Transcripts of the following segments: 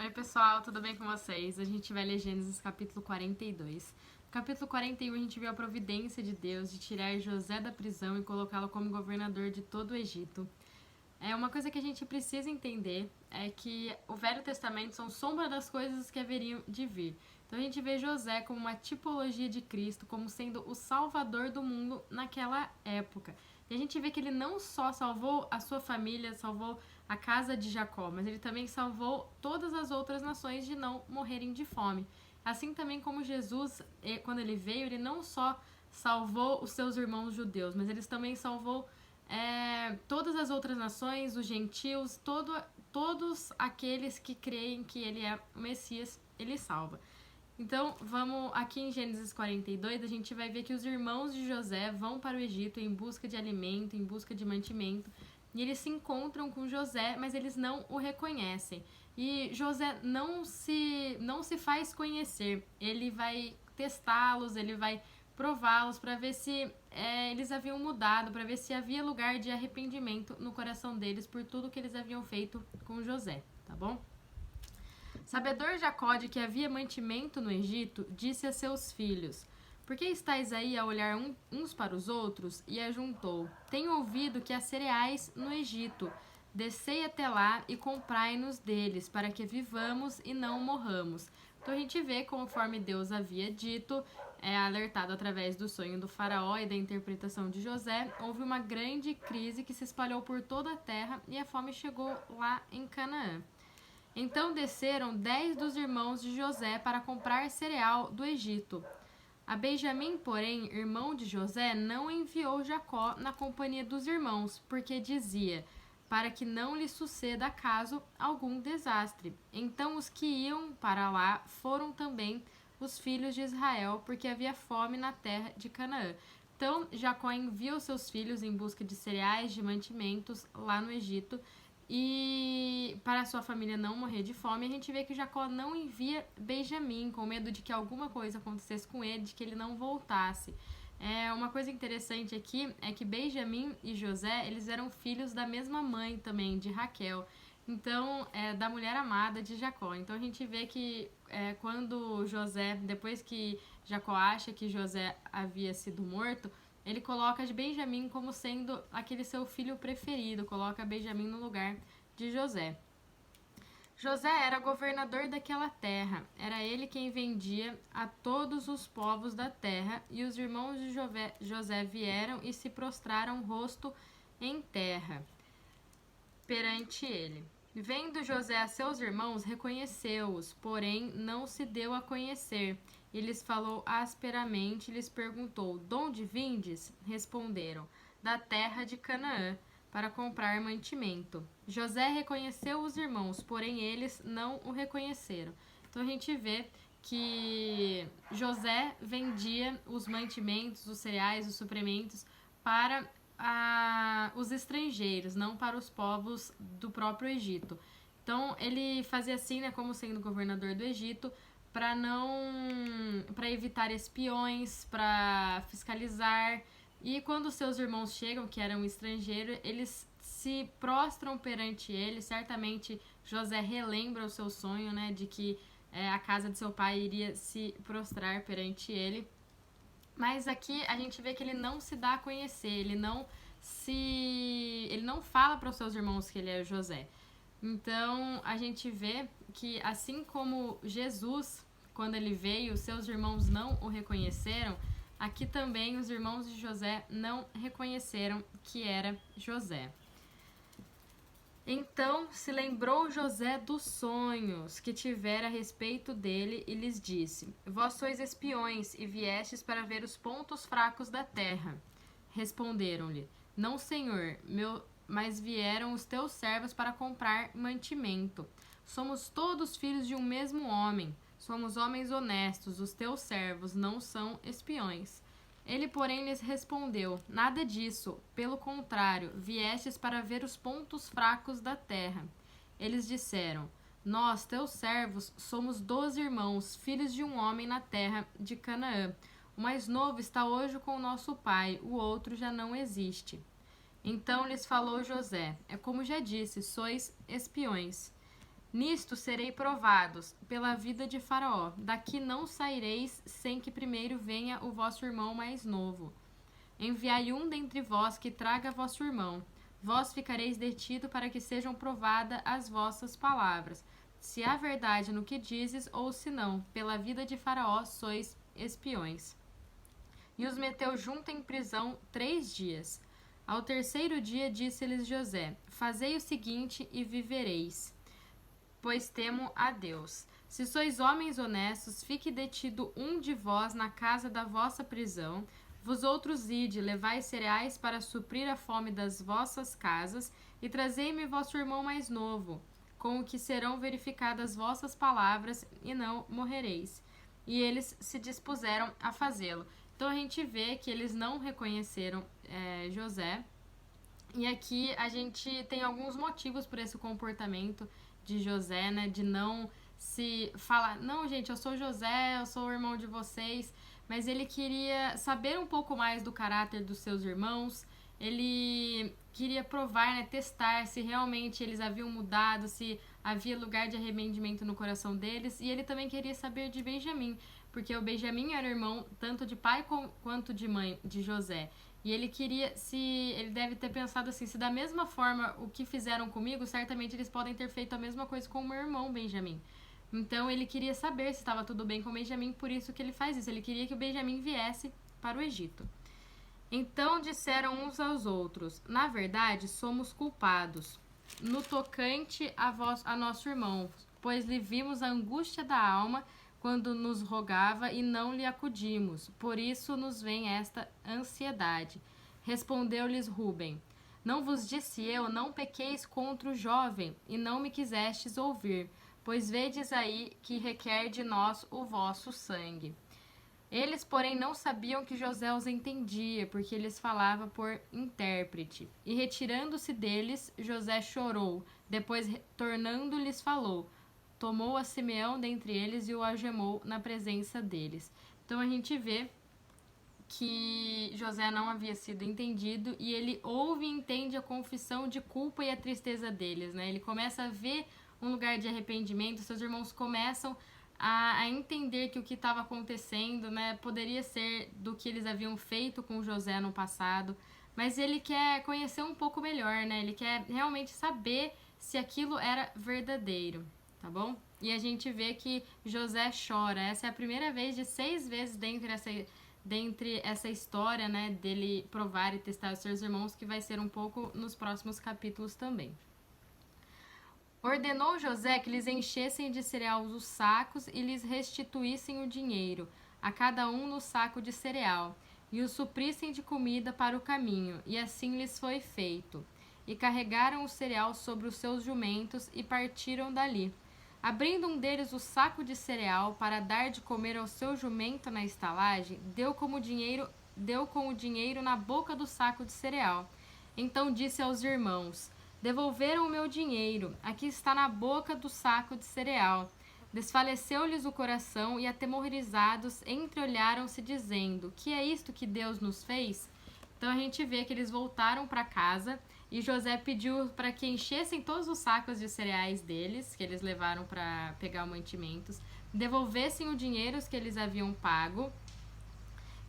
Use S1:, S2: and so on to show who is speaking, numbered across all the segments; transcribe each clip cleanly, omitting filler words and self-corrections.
S1: Oi pessoal, tudo bem com vocês? A gente vai ler Gênesis capítulo 42. No capítulo 41 a gente viu a providência de Deus de tirar José da prisão e colocá-lo como governador de todo o Egito. Uma coisa que a gente precisa entender é que o Velho Testamento são sombra das coisas que haveriam de vir. Então a gente vê José como uma tipologia de Cristo, como sendo o salvador do mundo naquela época. E a gente vê que ele não só salvou a sua família, salvou a casa de Jacó, mas ele também salvou todas as outras nações de não morrerem de fome. Assim também como Jesus, quando ele veio, ele não só salvou os seus irmãos judeus, mas ele também salvou todas as outras nações, os gentios, todos aqueles que creem que ele é o Messias, ele salva. Então, vamos aqui em Gênesis 42, a gente vai ver que os irmãos de José vão para o Egito em busca de alimento, em busca de mantimento, e eles se encontram com José, mas eles não o reconhecem. E José não se faz conhecer, ele vai testá-los, ele vai prová-los para ver se eles haviam mudado, para ver se havia lugar de arrependimento no coração deles por tudo que eles haviam feito com José, tá bom? Sabedor Jacó de que havia mantimento no Egito, disse a seus filhos: Por que estáis aí a olhar uns para os outros? E ajuntou: Tenho ouvido que há cereais no Egito. Descei até lá e comprai-nos deles, para que vivamos e não morramos. Então a gente vê, conforme Deus havia dito, alertado através do sonho do faraó e da interpretação de José, houve uma grande crise que se espalhou por toda a terra e a fome chegou lá em Canaã. Então desceram 10 dos irmãos de José para comprar cereal do Egito. A Benjamim, porém, irmão de José, não enviou Jacó na companhia dos irmãos, porque dizia: para que não lhe suceda acaso algum desastre. Então os que iam para lá foram também os filhos de Israel, porque havia fome na terra de Canaã. Então Jacó enviou seus filhos em busca de cereais, de mantimentos lá no Egito, e para a sua família não morrer de fome, a gente vê que Jacó não envia Benjamim, com medo de que alguma coisa acontecesse com ele, de que ele não voltasse. Uma coisa interessante aqui é que Benjamim e José, eles eram filhos da mesma mãe também, de Raquel. Então, da mulher amada de Jacó. Então a gente vê que quando José, depois que Jacó acha que José havia sido morto, ele coloca Benjamim como sendo aquele seu filho preferido, coloca Benjamim no lugar de José. José era governador daquela terra, era ele quem vendia a todos os povos da terra, e os irmãos de José vieram e se prostraram rosto em terra perante ele. Vendo José a seus irmãos, reconheceu-os, porém não se deu a conhecer. E lhes falou asperamente e lhes perguntou: De onde vindes? Responderam: Da terra de Canaã, para comprar mantimento. José reconheceu os irmãos, porém eles não o reconheceram. Então a gente vê que José vendia os mantimentos, os cereais, os suprimentos para os estrangeiros, não para os povos do próprio Egito. Então ele fazia assim, né, como sendo governador do Egito, para evitar espiões, para fiscalizar. E quando seus irmãos chegam, que eram estrangeiros, eles se prostram perante ele. Certamente José relembra o seu sonho, né, de que a casa de seu pai iria se prostrar perante ele. Mas aqui a gente vê que ele não se dá a conhecer, ele não fala para os seus irmãos que ele é José. Então a gente vê que assim como Jesus, quando ele veio, seus irmãos não o reconheceram, aqui também os irmãos de José não reconheceram que era José. Então se lembrou José dos sonhos que tivera a respeito dele e lhes disse: Vós sois espiões e viestes para ver os pontos fracos da terra. Responderam-lhe: Não, senhor, mas vieram os teus servos para comprar mantimento. Somos todos filhos de um mesmo homem. Somos homens honestos, os teus servos não são espiões. Ele, porém, lhes respondeu: Nada disso, pelo contrário, viestes para ver os pontos fracos da terra. Eles disseram: Nós, teus servos, somos 12 irmãos, filhos de um homem na terra de Canaã. O mais novo está hoje com o nosso pai, o outro já não existe. Então lhes falou José: É como já disse, sois espiões. Nisto serei provados pela vida de Faraó. Daqui não saireis sem que primeiro venha o vosso irmão mais novo. Enviai um dentre vós que traga vosso irmão. Vós ficareis detido para que sejam provadas as vossas palavras, se há verdade no que dizes ou se não. Pela vida de Faraó sois espiões. E os meteu junto em prisão 3 dias. Ao terceiro dia disse-lhes José: Fazei o seguinte e vivereis, pois temo a Deus. Se sois homens honestos, fique detido um de vós na casa da vossa prisão. Vós outros ide, levai cereais para suprir a fome das vossas casas, e trazei-me vosso irmão mais novo, com o que serão verificadas vossas palavras, e não morrereis. E eles se dispuseram a fazê-lo. Então a gente vê que eles não reconheceram José. E aqui a gente tem alguns motivos por esse comportamento de José, né? De não se falar, não, gente, eu sou José, eu sou o irmão de vocês. Mas ele queria saber um pouco mais do caráter dos seus irmãos. Ele queria provar, né, testar se realmente eles haviam mudado, se havia lugar de arrependimento no coração deles. E ele também queria saber de Benjamim, porque o Benjamim era irmão tanto de pai quanto de mãe de José. E ele queria, ele deve ter pensado assim, se da mesma forma o que fizeram comigo, certamente eles podem ter feito a mesma coisa com o meu irmão Benjamim. Então ele queria saber se estava tudo bem com o Benjamim, por isso que ele faz isso. Ele queria que o Benjamim viesse para o Egito. Então disseram uns aos outros: na verdade, somos culpados no tocante a nosso irmão, pois lhe vimos a angústia da alma quando nos rogava e não lhe acudimos. Por isso nos vem esta ansiedade. Respondeu-lhes Rúben: não vos disse eu, não pequeis contra o jovem, e não me quisestes ouvir, pois vedes aí que requer de nós o vosso sangue. Eles, porém, não sabiam que José os entendia, porque eles falava por intérprete. E retirando-se deles, José chorou. Depois, tornando-lhes, falou. Tomou a Simeão dentre eles e o algemou na presença deles. Então a gente vê que José não havia sido entendido e ele ouve e entende a confissão de culpa e a tristeza deles, né? Ele começa a ver um lugar de arrependimento, seus irmãos começam a entender que o que estava acontecendo, né, poderia ser do que eles haviam feito com José no passado, mas ele quer conhecer um pouco melhor, né? Ele quer realmente saber se aquilo era verdadeiro, tá bom? E a gente vê que José chora. Essa é a primeira vez de 6 vezes dentre essa história, né, dele provar e testar os seus irmãos, que vai ser um pouco nos próximos capítulos também. Ordenou José que lhes enchessem de cereal os sacos e lhes restituíssem o dinheiro, a cada um no saco de cereal, e os suprissem de comida para o caminho, e assim lhes foi feito. E carregaram o cereal sobre os seus jumentos e partiram dali. Abrindo um deles o saco de cereal para dar de comer ao seu jumento na estalagem, deu com o dinheiro na boca do saco de cereal. Então disse aos irmãos: devolveram o meu dinheiro, aqui está na boca do saco de cereal. Desfaleceu-lhes o coração e, atemorizados, entreolharam-se, dizendo: que é isto que Deus nos fez? Então a gente vê que eles voltaram para casa e José pediu para que enchessem todos os sacos de cereais deles, que eles levaram para pegar mantimentos, devolvessem o dinheiro que eles haviam pago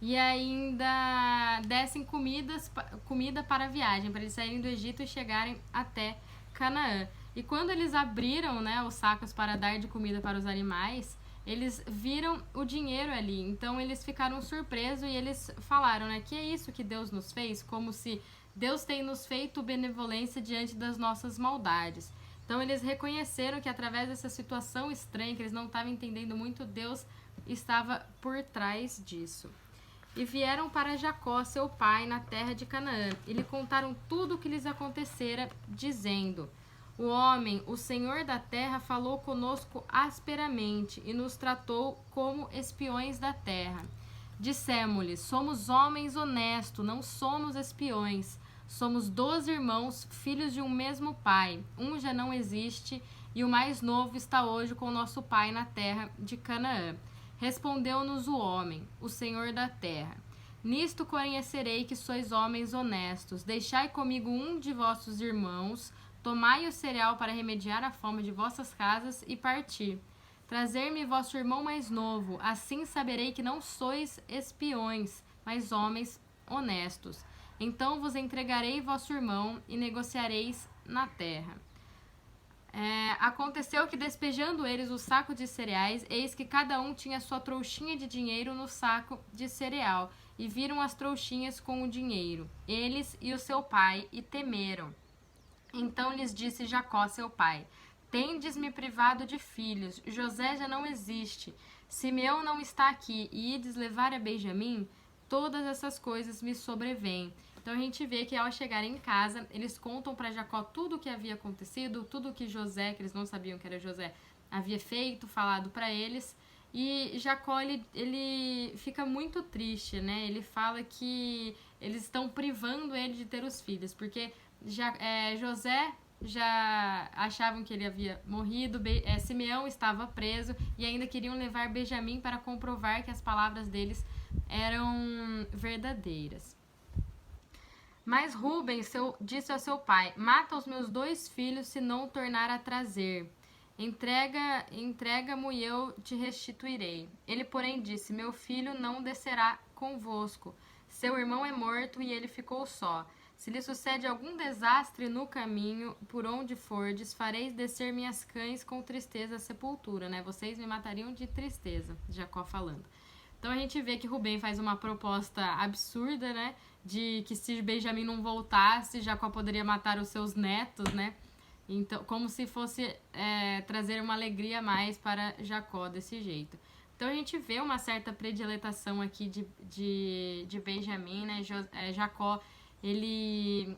S1: e ainda dessem comida para a viagem, para eles saírem do Egito e chegarem até Canaã. E quando eles abriram, né, os sacos para dar de comida para os animais, eles viram o dinheiro ali. Então eles ficaram surpresos e eles falaram, né, que é isso que Deus nos fez? Como se Deus tem nos feito benevolência diante das nossas maldades. Então eles reconheceram que através dessa situação estranha, que eles não estavam entendendo muito, Deus estava por trás disso. E vieram para Jacó, seu pai, na terra de Canaã, e lhe contaram tudo o que lhes acontecera, dizendo: o homem, o Senhor da terra, falou conosco asperamente e nos tratou como espiões da terra. Dissemo-lhes: somos homens honestos, não somos espiões. Somos 12 irmãos, filhos de um mesmo pai. Um já não existe e o mais novo está hoje com nosso pai na terra de Canaã. Respondeu-nos o homem, o Senhor da terra: nisto conhecerei que sois homens honestos. Deixai comigo um de vossos irmãos, Tomai o cereal para remediar a fome de vossas casas e partir. Trazer-me vosso irmão mais novo, assim saberei que não sois espiões, mas homens honestos. Então vos entregarei vosso irmão e negociareis na terra. Aconteceu que, despejando eles o saco de cereais, eis que cada um tinha sua trouxinha de dinheiro no saco de cereal, e viram as trouxinhas com o dinheiro, eles e o seu pai, e temeram. Então lhes disse Jacó, seu pai: tendes-me privado de filhos, José já não existe, Simeão não está aqui, e ides levar a Benjamim? Todas essas coisas me sobrevêm. Então a gente vê que ao chegarem em casa, eles contam para Jacó tudo o que havia acontecido, tudo o que José, que eles não sabiam que era José, havia feito, falado para eles. E Jacó, ele fica muito triste, né? Ele fala que eles estão privando ele de ter os filhos, porque José já achavam que ele havia morrido, Simeão estava preso e ainda queriam levar Benjamim para comprovar que as palavras deles eram verdadeiras. Mas Rúben disse ao seu pai: mata os meus 2 filhos se não tornar a trazer. Entrega-mo e eu te restituirei. Ele, porém, disse: meu filho não descerá convosco. Seu irmão é morto e ele ficou só. Se lhe sucede algum desastre no caminho, por onde fordes, fareis descer minhas cães com tristeza à sepultura, né? Vocês me matariam de tristeza, Jacó falando. Então a gente vê que Rubem faz uma proposta absurda, né? De que se Benjamim não voltasse, Jacó poderia matar os seus netos, né? Então, como se fosse trazer uma alegria a mais para Jacó desse jeito. Então a gente vê uma certa prediletação aqui de Benjamim, né? Jacó, ele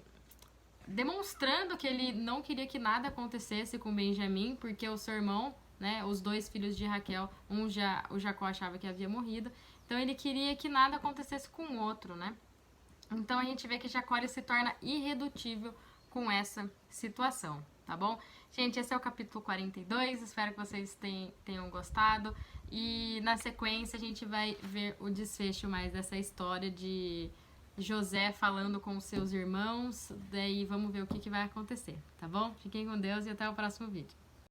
S1: demonstrando que ele não queria que nada acontecesse com Benjamim, porque o seu irmão, né, os 2 filhos de Raquel, o Jacó achava que havia morrido, então ele queria que nada acontecesse com o outro, né? Então a gente vê que Jacó se torna irredutível com essa situação, tá bom? Gente, esse é o capítulo 42, espero que vocês tenham gostado, e na sequência a gente vai ver o desfecho mais dessa história de José falando com os seus irmãos, daí vamos ver o que vai acontecer, tá bom? Fiquem com Deus e até o próximo vídeo.